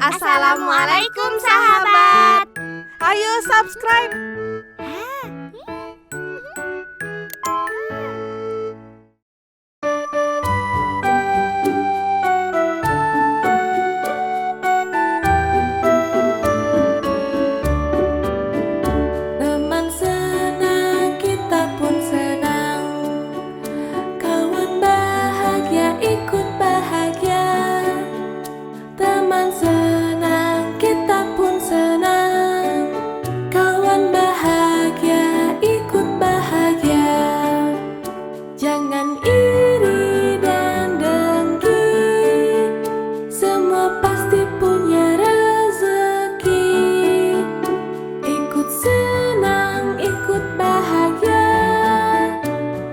Assalamualaikum sahabat. Ayo subscribe. Teman senang, kita pun senang. Kawan bahagia, ikut bahagia. Teman senang, kita pun senang. Kawan bahagia, ikut bahagia. Jangan iri dan dengki, semua pasti punya rezeki. Ikut senang, ikut bahagia,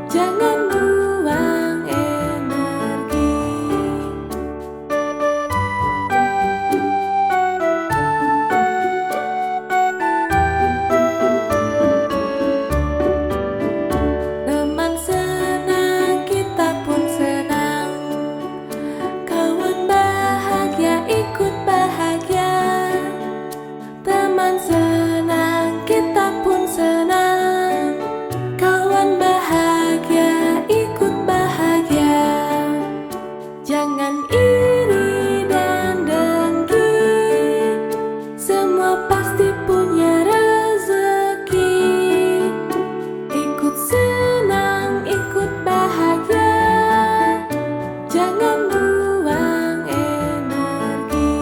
jangan buang energi. Teman senang, kita pun senang. Kawan bahagia, ikut bahagia. Teman senang, kita pun senang. Kawan bahagia, ikut bahagia. Jangan iri dan dengki, semua pasti punya rezeki. Ikut senang, ikut bahagia, jangan buang energi.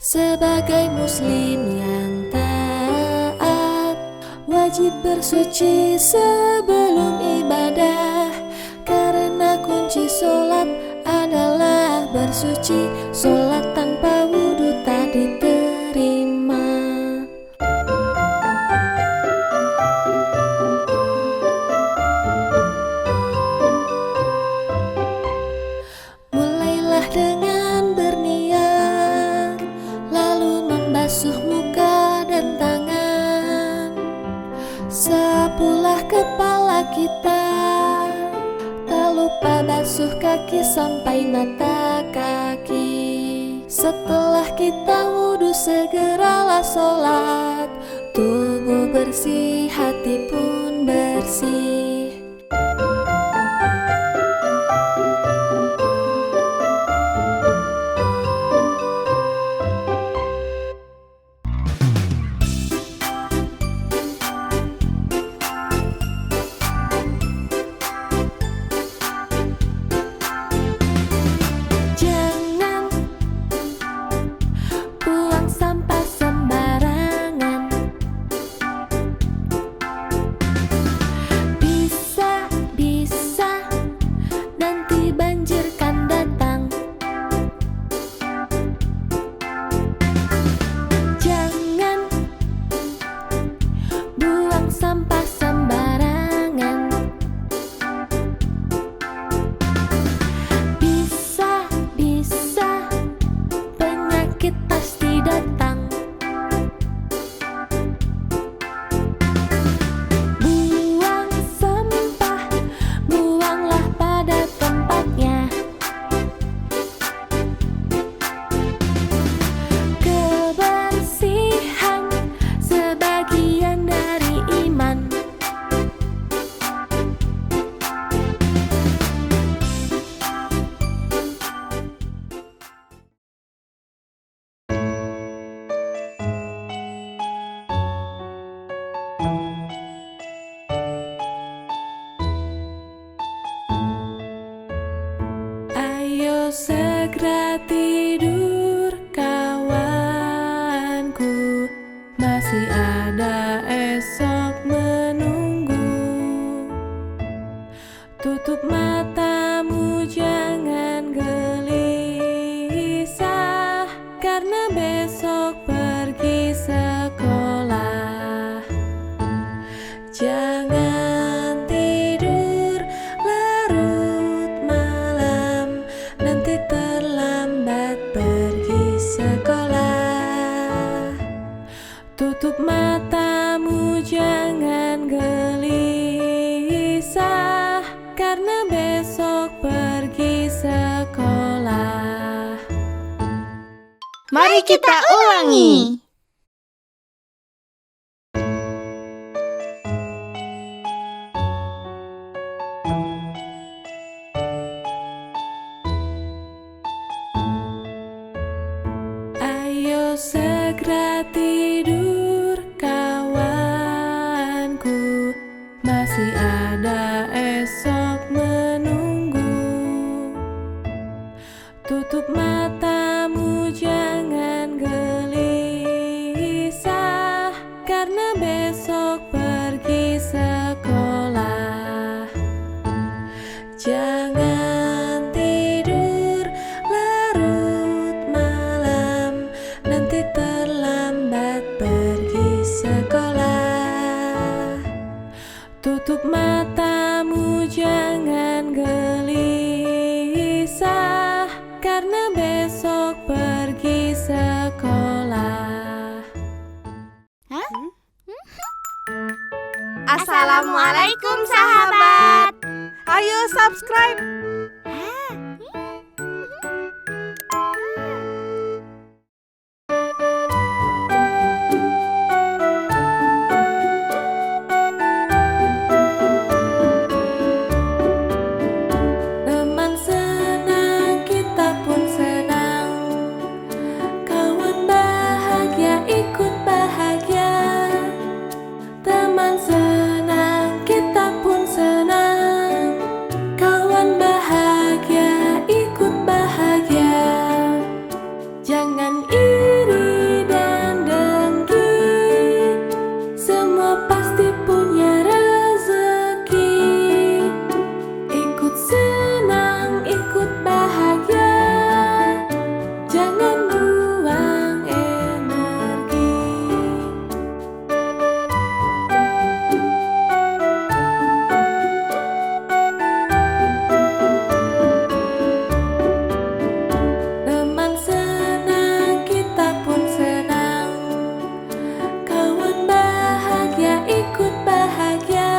Sebagai muslim yang taat, wajib bersuci sebelum ibadah. Karena kunci sholat adalah bersuci. Sholat tanpa wudu tak diterima. Mulailah dengan berniat, lalu membasuh muka dan tangan. Sapulah kepala kita, tak lupa basuh kaki sampai mata kaki. Setelah kita wudu segeralah sholat. Tubuh bersih, hati pun bersih. Jangan buang sampah sembarangan. Bisa nanti banjir kan datang. Jangan buang sampah sembarangan. Bisa penyakit pasti datang. Buang sampah, buanglah pada tempatnya. Kebersihan sebagian dari iman. Ayo segera tidur kawanku, masih ada esok menunggu. Tutup matamu, jangan gelisah, karena besok pergi sekolah. Jangan tidur larut malam, nanti terlambat pergi sekolah. Tutup matamu, jangan gelisah, karena besok pergi sekolah. Mari kita ulangi. Ayo segera tidur kawanku, masih ada esok menunggu. Tutup matamu, jangan gelisah, karena besok pergi sekolah. Jangan tidur larut malam, nanti terlambat pergi sekolah. Tutup matamu, jangan gelisah, karena besok pergi sekolah. Assalamualaikum sahabat. Ayo subscribe. Teman senang, kita pun senang. Kawan bahagia, ikut bahagia. Teman senang, kita pun senang. Kawan bahagia, ikut bahagia. Jangan iri dan dengki, semua pasti punya rezeki. Ikut senang, ikut bahagia, jangan buang energi. Teman senang, kita pun senang. Kawan bahagia, ikut bahagia.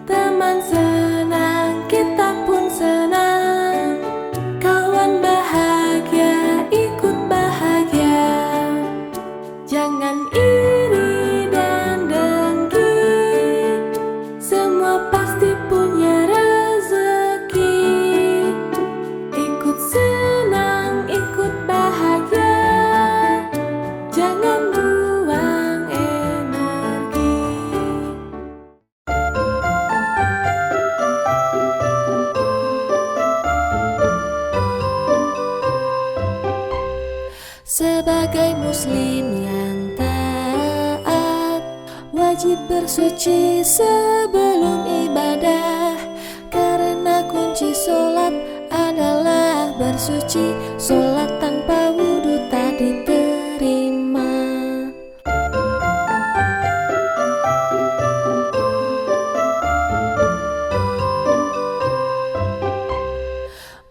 Teman senang, kita pun senang. Kawan bahagia, ikut bahagia. Jangan iri dan dengki, semua pasti punya rezeki. Ikut senang, ikut bahagia, jangan buang energi. Sebagai muslim yang taat, wajib bersuci sebelum ibadah, karena kunci sholat adalah bersuci. Sholat tanpa wudu tak diterima.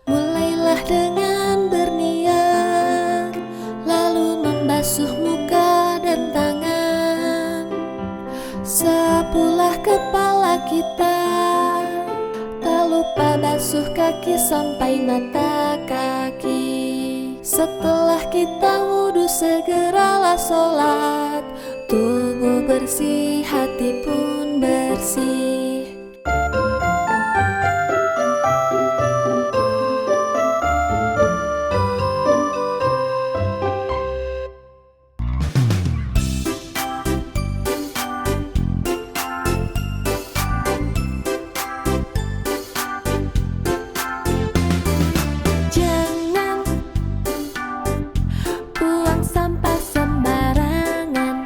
Mulailah dengan berniat, lalu membasuh muka dan tangan. Sapulah kepala kita, tak lupa basuh kaki sampai mata kaki. Setelah kita wudu, segeralah sholat. Tubuh bersih, hati pun bersih. Jangan buang sampah sembarangan.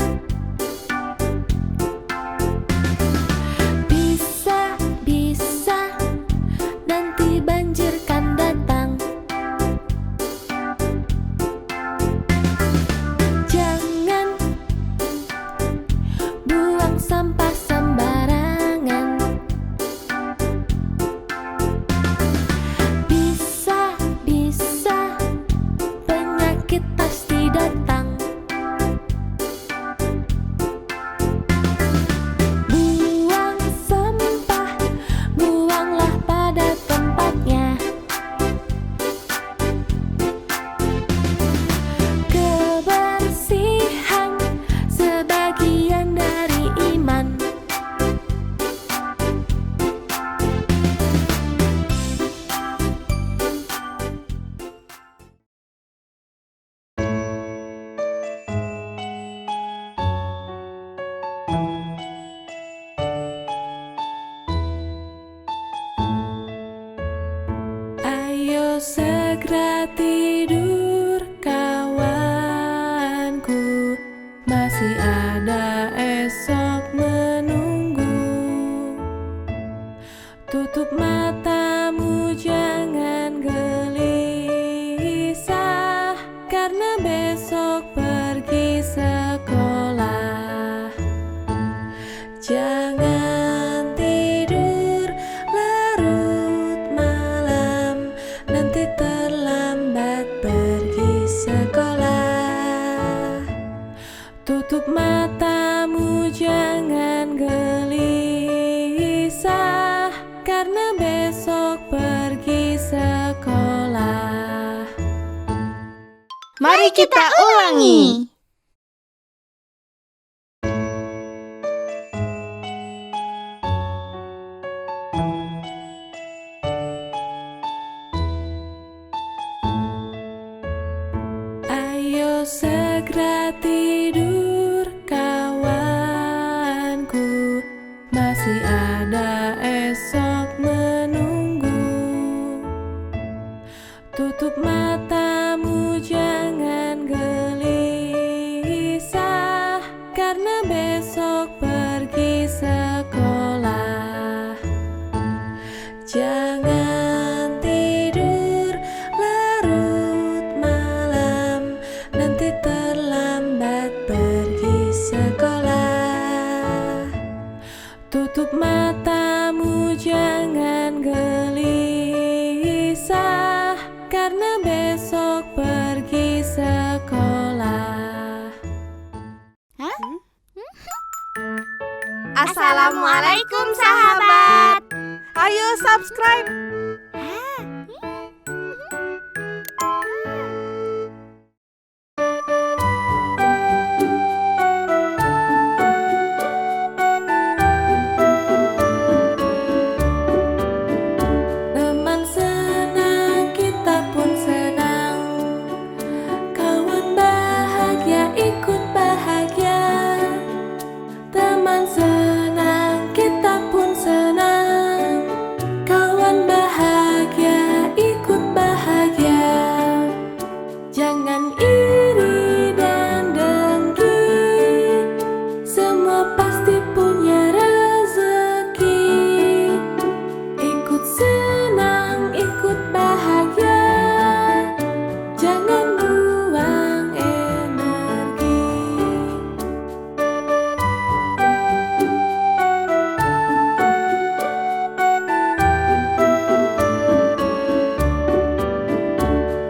ada esok menunggu. Tutup matamu, jangan gelisah, karena besok pergi sekolah. Jangan tidur larut malam, nanti terlambat pergi sekolah. Tutup matamu, jangan gelisah, karena besok pergi sekolah. Mari kita ulangi. Ayo segera tidur kawanku, masih ada esok menunggu. Tutup matamu, jangan gelisah, karena besok pergi sekolah. Jangan tidur larut malam, nanti terlambat pergi sekolah. Tutup matamu, jangan gelisah, karena besok pergi sekolah. Assalamualaikum sahabat. Ayo subscribe. Teman senang, kita pun senang. Kawan bahagia, ikut bahagia. Teman senang, kita pun senang. Kawan bahagia, ikut bahagia. Jangan iri dan dengki, semua pasti punya rezeki. Ikut senang, ikut bahagia, jangan buang energi.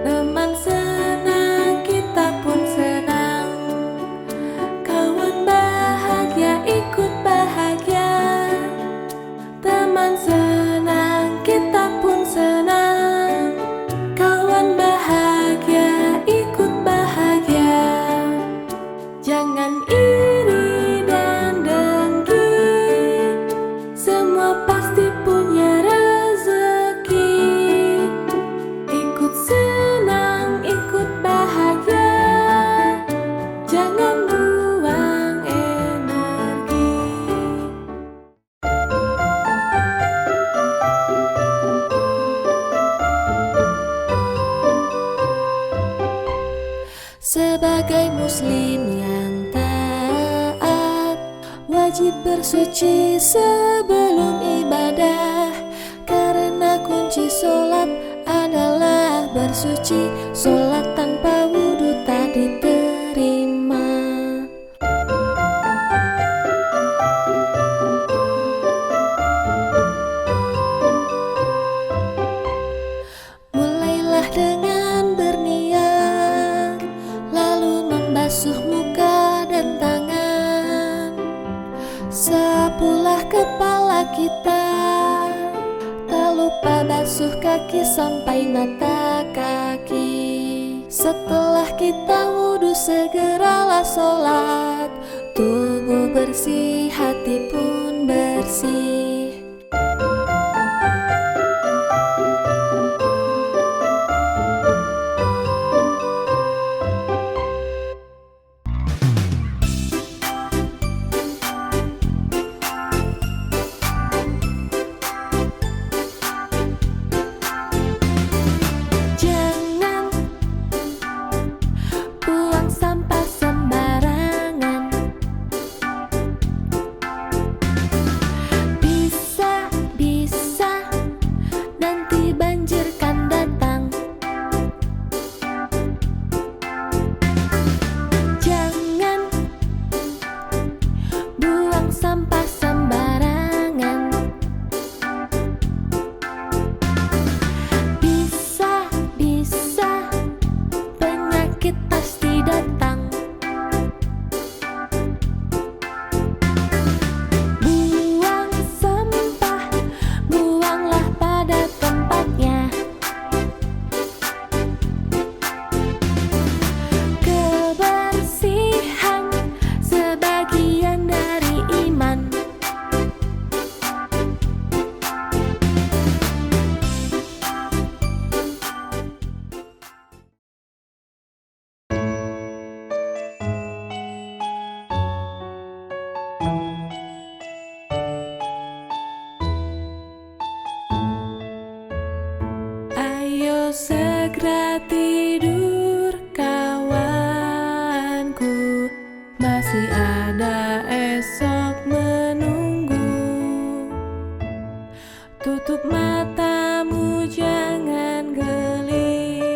Teman senang, kita pun senang. Kawan bahagia, ikut bahagia. Teman senang, kita pun senang. Kawan bahagia, ikut bahagia. Jangan iri dan dengki, semua pasti punya rezeki. Ikut senang, ikut bahagia, jangan buang energi. Sebagai muslim yang taat, wajib bersuci sebelum ibadah, karena kunci sholat adalah bersuci. Sholat tanpa wudu tak diterima. Mulailah dengan berniat, lalu membasuh muka dan tangan. Sapulah kepala kita, tak lupa basuh kaki sampai mata kaki. Setelah kita wudu, segeralah sholat. Tubuh bersih, hati pun bersih. Jangan buang sampah sembarangan. bagian dari iman. Ayo segera tidur kawanku, masih ada esok menunggu. Tutup matamu, jangan gelisah,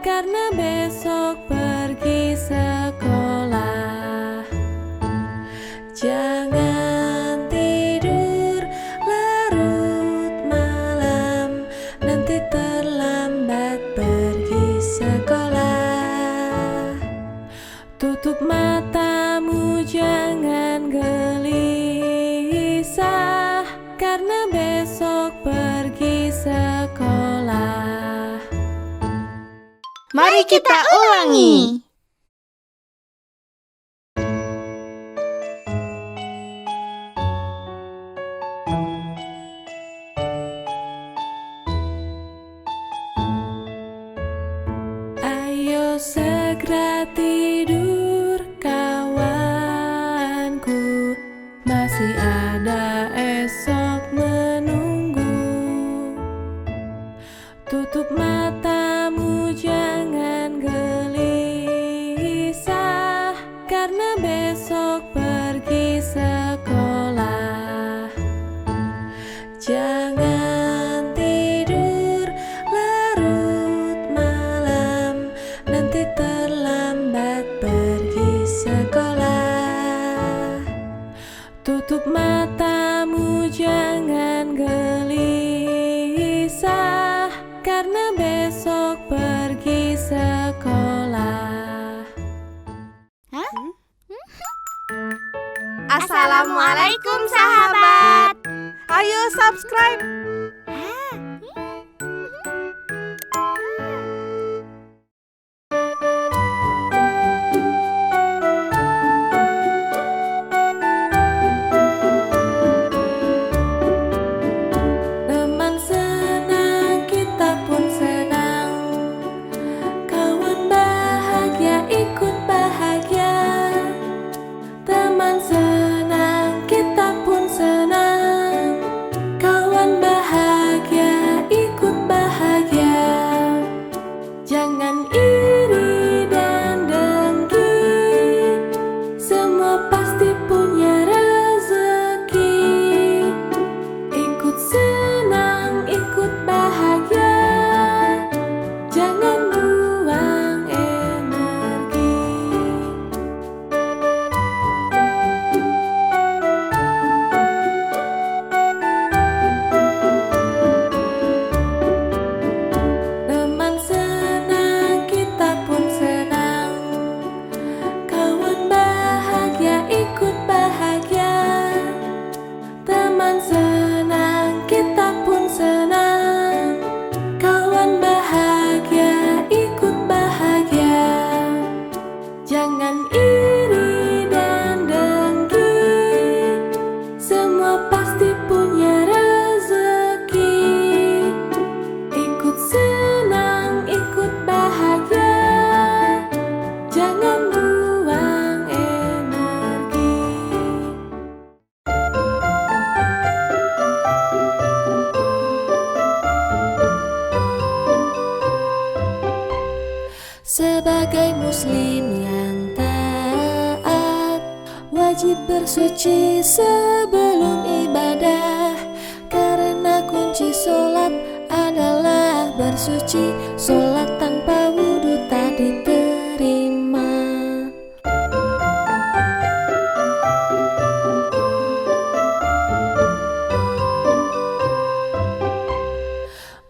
karena besok pergi sekolah. Jangan tidur larut malam, nanti terlambat pergi sekolah. Tutup matamu, jangan gelisah, karena besok pergi sekolah. Mari kita ulangi. Ayo segera tidur kawanku, masih ada esok menunggu. Tutup matamu, jangan gelisah, karena besok pergi sekolah. Jangan tidur larut malam, nanti terlambat pergi sekolah. Tutup matamu, jangan gelisah, karena besok pergi sekolah. Assalamualaikum sahabat. Ayo subscribe. Teman senang, kita pun senang. Kawan bahagia, ikut bahagia. Teman senang, kita pun senang. Kawan bahagia, ikut bahagia. Jangan iri dan dengki, semua pasti punya rezeki. Ikut senang, ikut bahagia, jangan buang energi. Teman senang, kita pun senang. Kawan bahagia, ikut bahagia. Teman senang, kita pun senang. Kawan bahagia, ikut bahagia. Jangan iri dan dengki, semua pasti punya rezeki. Ikut senang, ikut bahagia, jangan buang energi. Sebagai muslim yang taat, wajib bersuci sebelum ibadah, karena kunci sholat adalah bersuci. Sholat tanpa wudu tak diterima.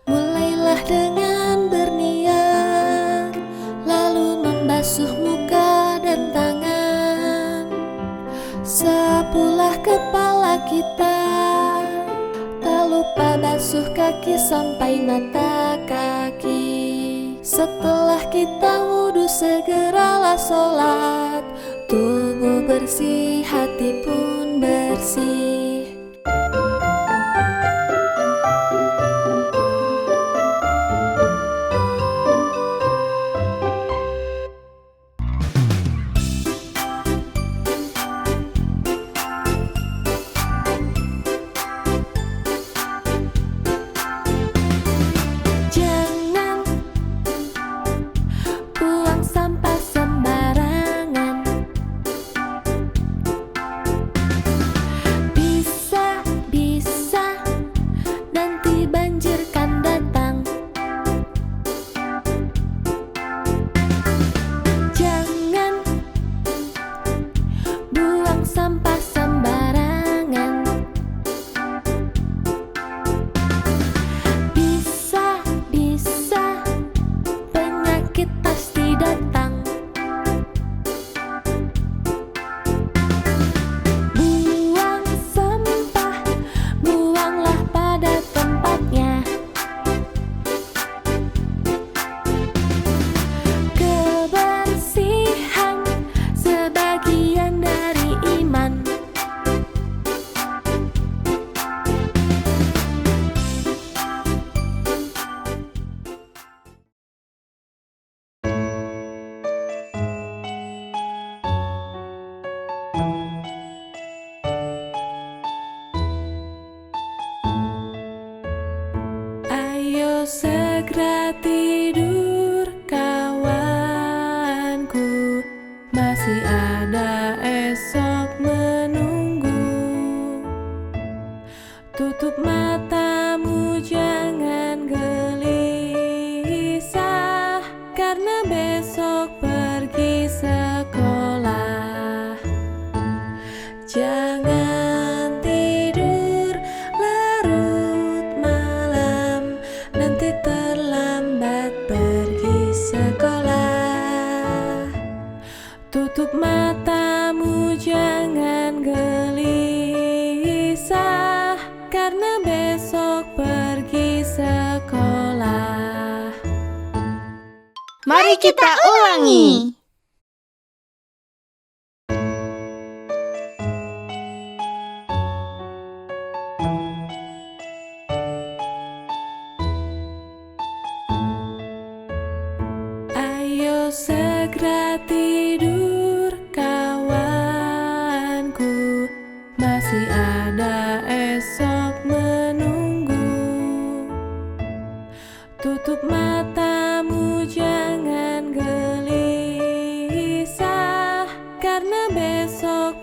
Mulailah dengan berniat, lalu membasuh muka dan tangan. Sapulah kepala kita, tak lupa basuh kaki sampai mata kaki. Setelah kita wudhu segeralah sholat. Tuh bersih, hati pun bersih. Jangan buang sampah sembarangan. Bisa nanti banjir kan datang. Jangan buang sampah sembarangan. Bisa penyakit pasti datang. Buang sampah, buanglah pada tempatnya. Kebersihan sebagian dari iman. Ayo segera tidur kawanku, masih ada esok menunggu. Tutup matamu, jangan gelisah, karena besok pergi sekolah. Jangan tidur larut malam, nanti terlambat pergi sekolah. Tutup matamu, jangan gelisah, karena besok pergi sekolah. Mari kita ulangi. Ayo segera tidur kawanku, masih ada esok menunggu. Tutup matamu, jangan gelisah, karena besok